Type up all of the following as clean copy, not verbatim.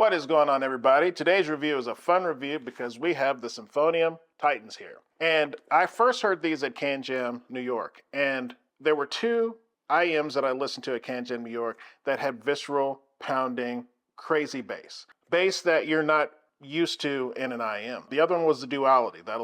What is going on, everybody? Today's review is a fun review because we have the Symphonium Titans here. And I first heard these at Can Jam, New York. And there were two IEMs that I listened to at Can Jam, New York that had visceral, pounding, crazy bass. Bass that you're not used to in an IEM. The other one was the Duality. That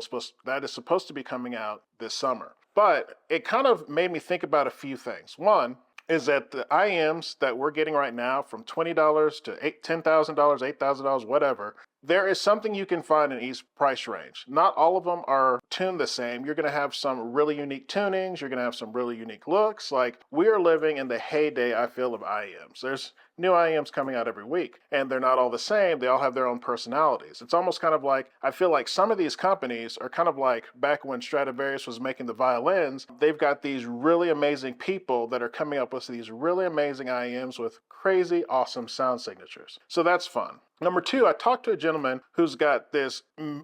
is supposed to be coming out this summer. But it kind of made me think about a few things. One is that the IEMs that we're getting right now, from $20 to $10,000, $8,000, whatever, there is something you can find in each price range. Not all of them are tuned the same. You're going to have some really unique tunings. You're going to have some really unique looks. Like, we are living in the heyday, I feel, of IEMs. There's new IEMs coming out every week, and they're not all the same. They all have their own personalities. It's almost kind of like, I feel like some of these companies are kind of like back when Stradivarius was making the violins. They've got these really amazing people that are coming up with these really amazing IEMs with crazy, awesome sound signatures. So that's fun. Number two, I talked to a gentleman who's got this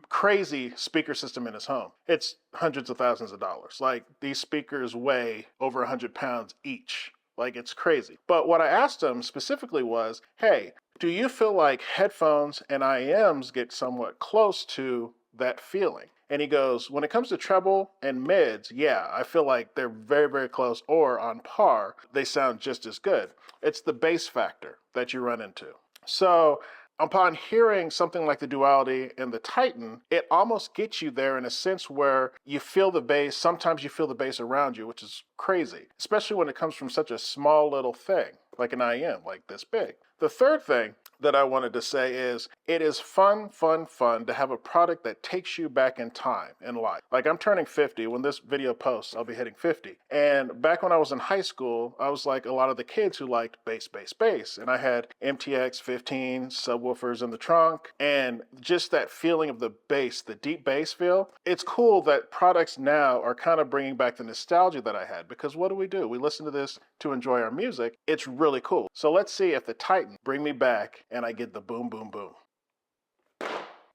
crazy speaker system in his home. It's hundreds of thousands of dollars. Like, these speakers weigh over 100 pounds each. Like, it's crazy. But what I asked him specifically was, hey, do you feel like headphones and IEMs get somewhat close to that feeling? And he goes, when it comes to treble and mids, yeah, I feel like they're very, very close or on par. They sound just as good. It's the bass factor that you run into. So upon hearing something like the Duality and the Titan, it almost gets you there in a sense where you feel the bass. Sometimes you feel the bass around you, which is crazy, especially when it comes from such a small little thing like an IEM, like this big. The third thing that I wanted to say is it is fun to have a product that takes you back in time in life. Like, I'm turning 50. When this video posts, I'll be hitting 50. And back when I was in high school, I was like a lot of the kids who liked bass, bass, bass. And I had MTX 15 subwoofers in the trunk, and just that feeling of the bass, the deep bass feel. It's cool that products now are kind of bringing back the nostalgia that I had, because what do? We listen to this to enjoy our music. It's really cool. So let's see if the Titan bring me back and I get the boom, boom, boom.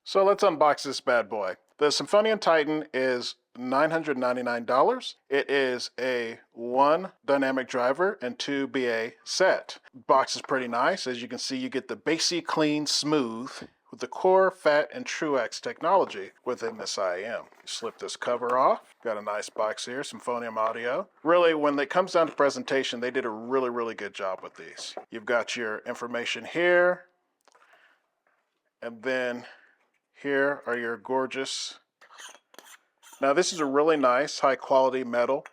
So let's unbox this bad boy. The Symphonium Titan is $999. It is a 1 dynamic driver and 2 BA set. Box is pretty nice. As you can see, you get the bassy, clean, smooth with the core, fat, and Truex technology within this IEM. Slip this cover off. Got a nice box here, Symphonium Audio. Really, when it comes down to presentation, they did a really, really good job with these. You've got your information here, and then here are your gorgeous. Now, this is a really nice, high quality metal,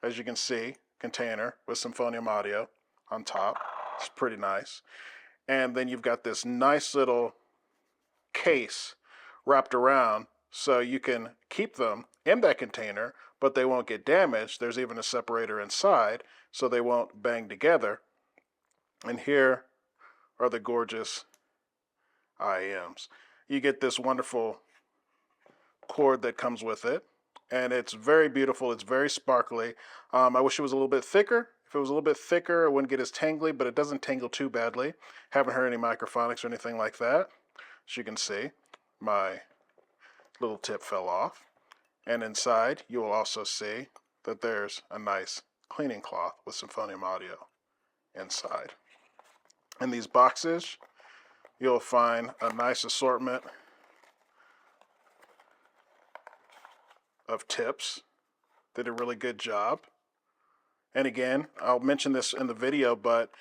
as you can see, container with Symphonium Audio on top. It's pretty nice. And then you've got this nice little case wrapped around so you can keep them in that container, but they won't get damaged. There's even a separator inside so they won't bang together. And here are the gorgeous IEMs. You get this wonderful cord that comes with it, and it's very beautiful. It's very sparkly. I wish it was a little bit thicker. If it was a little bit thicker, it wouldn't get as tangly, but it doesn't tangle too badly. Haven't heard any microphonics or anything like that. As you can see, my little tip fell off. And inside, you will also see that there's a nice cleaning cloth with Symphonium Audio inside. In these boxes, you'll find a nice assortment of tips. Did a really good job. And again, I'll mention this in the video, but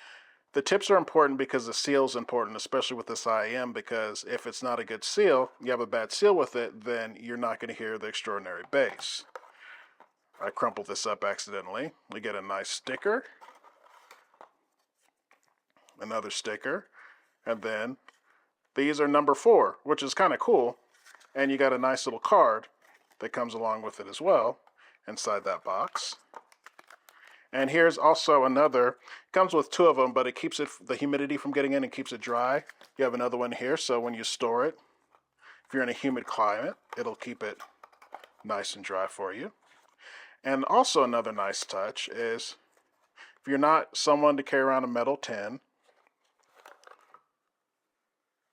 the tips are important because the seal is important, especially with this IEM, because if it's not a good seal, you have a bad seal with it, then you're not going to hear the extraordinary bass. I crumpled this up accidentally. We get a nice sticker, another sticker, and then these are number 4, which is kind of cool. And you got a nice little card that comes along with it as well inside that box. And here's also another, comes with 2 of them, but it keeps the humidity from getting in and keeps it dry. You have another one here, so when you store it, if you're in a humid climate, it'll keep it nice and dry for you. And also another nice touch is, if you're not someone to carry around a metal tin,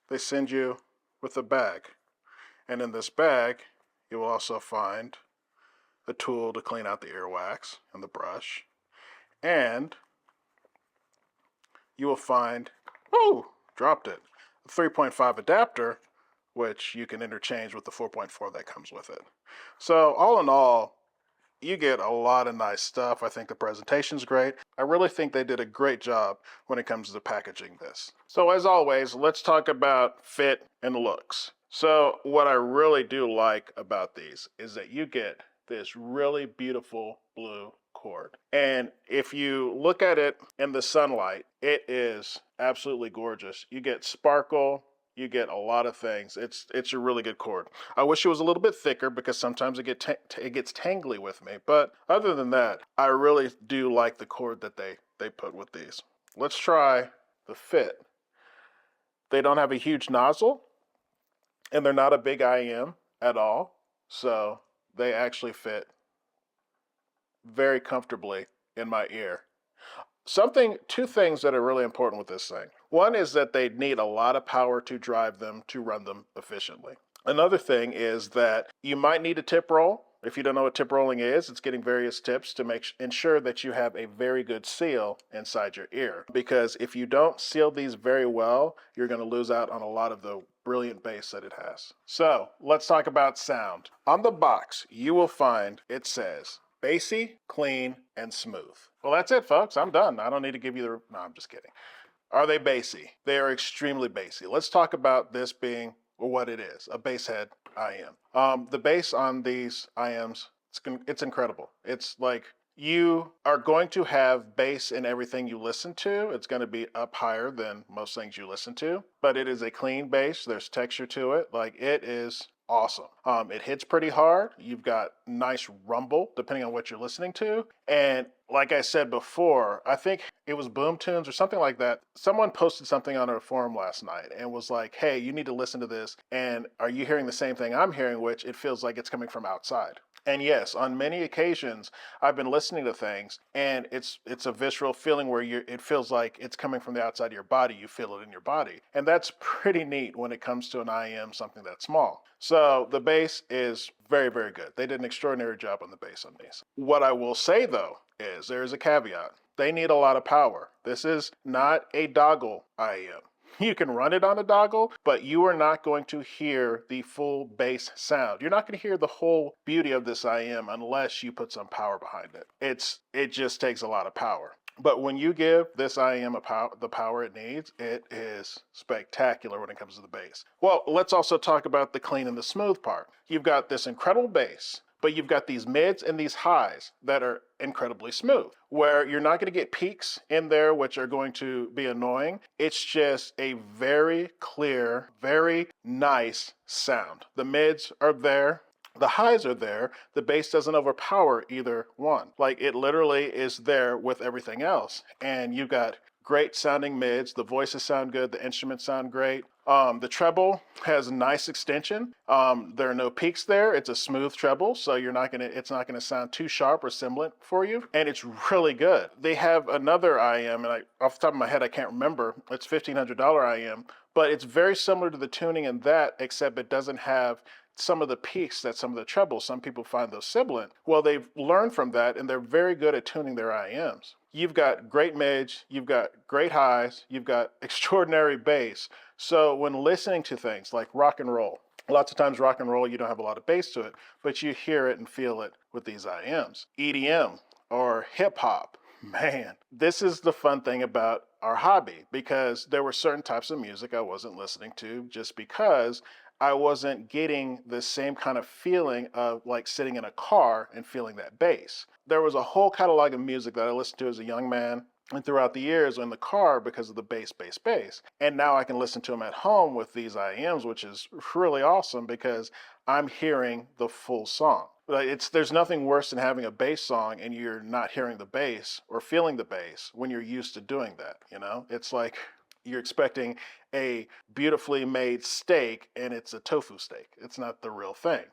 they send you with a bag. And in this bag, you will also find a tool to clean out the earwax and the brush. And you will find, dropped it, 3.5 adapter, which you can interchange with the 4.4 that comes with it. So all in all, you get a lot of nice stuff. I think the presentation's great. I really think they did a great job when it comes to packaging this. So as always, let's talk about fit and looks. So what I really do like about these is that you get this really beautiful blue cord. And if you look at it in the sunlight, it is absolutely gorgeous. You get sparkle, you get a lot of things. It's a really good cord. I wish it was a little bit thicker because sometimes it gets tangly with me. But other than that, I really do like the cord that they put with these. Let's try the fit. They don't have a huge nozzle, and they're not a big IEM at all. So they actually fit very comfortably in my ear. Two things that are really important with this thing. One is that they need a lot of power to drive them to run them efficiently. Another thing is that you might need a tip roll. If you don't know what tip rolling is, it's getting various tips to ensure that you have a very good seal inside your ear. Because if you don't seal these very well, you're going to lose out on a lot of the brilliant bass that it has. So let's talk about sound. On the box, you will find it says bassy, clean, and smooth. Well, that's it, folks. I'm done. I don't need to give you the... No, I'm just kidding. Are they bassy? They are extremely bassy. Let's talk about this being what it is, a bass head IEM. The bass on these IEMs, it's incredible. It's like you are going to have bass in everything you listen to. It's going to be up higher than most things you listen to, but it is a clean bass. There's texture to it. Like, it is awesome. It hits pretty hard. You've got nice rumble depending on what you're listening to. And like I said before, I think it was Boom Tunes or something like that. Someone posted something on our forum last night and was like, hey, you need to listen to this. And are you hearing the same thing I'm hearing, which it feels like it's coming from outside? And yes, on many occasions, I've been listening to things and it's a visceral feeling where it feels like it's coming from the outside of your body. You feel it in your body. And that's pretty neat when it comes to an IEM, something that small. So the bass is very, very good. They did an extraordinary job on the bass on these. What I will say though is there is a caveat. They need a lot of power. This is not a doggle IEM. You can run it on a doggle, but you are not going to hear the full bass sound. You're not going to hear the whole beauty of this IEM unless you put some power behind it. It just takes a lot of power. But when you give this IEM the power it needs, it is spectacular when it comes to the bass. Well, let's also talk about the clean and the smooth part. You've got this incredible bass, but you've got these mids and these highs that are incredibly smooth, where you're not going to get peaks in there, which are going to be annoying. It's just a very clear, very nice sound. The mids are there. The highs are there. The bass doesn't overpower either one. Like, it literally is there with everything else. And you've got great sounding mids. The voices sound good. The instruments sound great. The treble has a nice extension. There are no peaks there. It's a smooth treble, so it's not gonna sound too sharp or sibilant for you. And it's really good. They have another IEM, and off the top of my head, I can't remember. It's $1,500 IEM, but it's very similar to the tuning in that, except it doesn't have some of the peaks that some of the trebles. Some people find those sibilant. Well, they've learned from that, and they're very good at tuning their IEMs. You've got great mids, you've got great highs, you've got extraordinary bass. So when listening to things like rock and roll, lots of times rock and roll, you don't have a lot of bass to it, but you hear it and feel it with these IEMs. EDM or hip hop, man, this is the fun thing about our hobby, because there were certain types of music I wasn't listening to just because I wasn't getting the same kind of feeling of like sitting in a car and feeling that bass. There was a whole catalog of music that I listened to as a young man and throughout the years in the car because of the bass. And now I can listen to them at home with these IEMs, which is really awesome because I'm hearing the full song. There's nothing worse than having a bass song and you're not hearing the bass or feeling the bass when you're used to doing that, you know? It's like you're expecting a beautifully made steak and it's a tofu steak. It's not the real thing.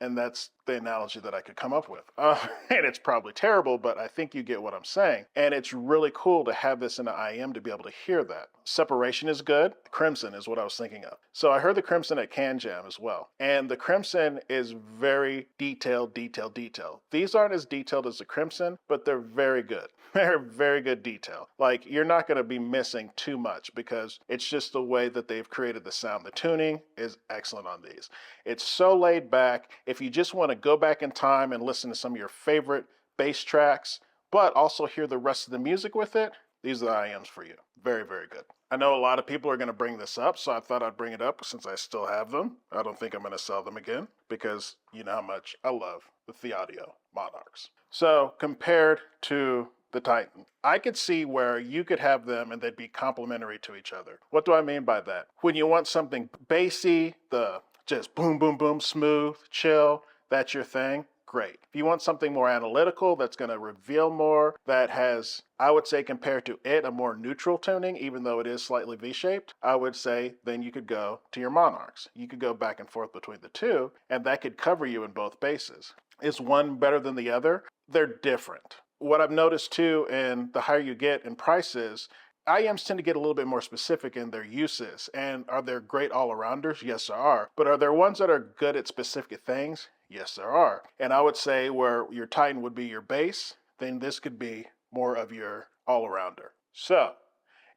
And that's the analogy that I could come up with. And it's probably terrible, but I think you get what I'm saying. And it's really cool to have this in an IEM to be able to hear that. Separation is good. Crimson is what I was thinking of. So I heard the Crimson at Can Jam as well. And the Crimson is very detailed. These aren't as detailed as the Crimson, but they're very good. They're very good detail. Like, you're not going to be missing too much because it's just just the way that they've created the sound. The tuning is excellent on these. It's so laid back. If you just want to go back in time and listen to some of your favorite bass tracks, but also hear the rest of the music with it, these are the IEMs for you. Very, very good. I know a lot of people are going to bring this up, so I thought I'd bring it up since I still have them. I don't think I'm going to sell them again because you know how much I love the Theaudio Monarchs. So compared to the Titan, I could see where you could have them and they'd be complementary to each other. What do I mean by that? When you want something bassy, the just boom, boom, boom, smooth, chill, that's your thing, great. If you want something more analytical that's going to reveal more, that has, I would say, compared to it, a more neutral tuning, even though it is slightly V-shaped, I would say then you could go to your Monarchs. You could go back and forth between the two, and that could cover you in both basses. Is one better than the other? They're different. What I've noticed too, and the higher you get in prices, IEMs tend to get a little bit more specific in their uses. And are there great all-arounders? Yes, there are. But are there ones that are good at specific things? Yes, there are. And I would say where your Titan would be your bass, then this could be more of your all-arounder. So,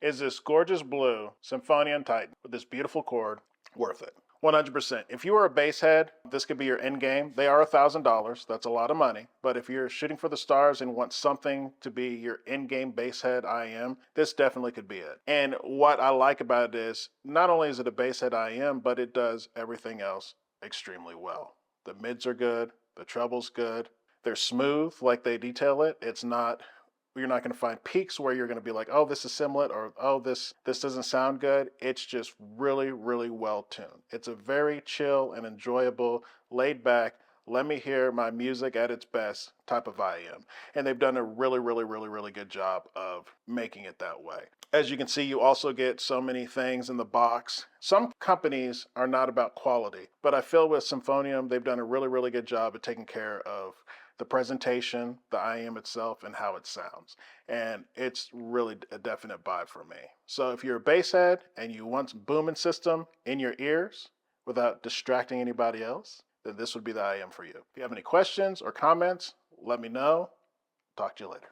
is this gorgeous blue Symphonium Titan with this beautiful chord worth it? 100%. If you are a bass head, this could be your end game. They are $1,000. That's a lot of money. But if you're shooting for the stars and want something to be your end game bass head IEM, this definitely could be it. And what I like about it is not only is it a bass head IEM, but it does everything else extremely well. The mids are good. The treble's good. They're smooth like they detail it. It's not, you're not going to find peaks where you're going to be like, oh, this is sibilant, or oh, this doesn't sound good. It's just really, really well tuned. It's a very chill and enjoyable, laid back, let me hear my music at its best type of IEM. And they've done a really, really, really, really good job of making it that way. As you can see, you also get so many things in the box. Some companies are not about quality, but I feel with Symphonium, they've done a really, really good job of taking care of the presentation, the IEM itself, and how it sounds. And it's really a definite buy for me. So if you're a bass head and you want some booming system in your ears without distracting anybody else, then this would be the IEM for you. If you have any questions or comments, let me know. Talk to you later.